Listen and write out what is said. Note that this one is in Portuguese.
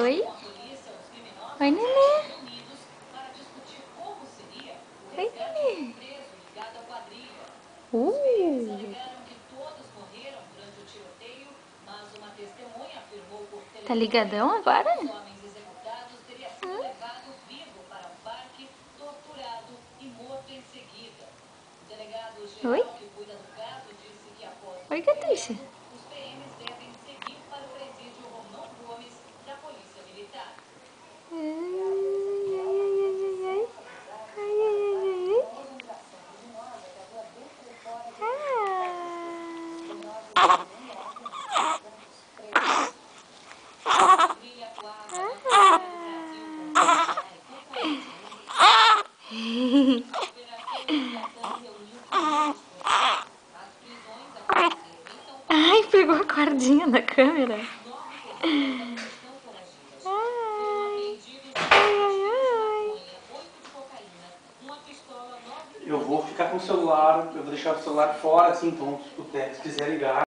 Oi? Oi, nenê. Oi, nenê. Tá ligadão agora? Oi? Oi, Catixa. Ai, pegou a cordinha da câmera. Eu vou ficar com o celular, eu vou deixar o celular fora, assim, então se quiser ligar.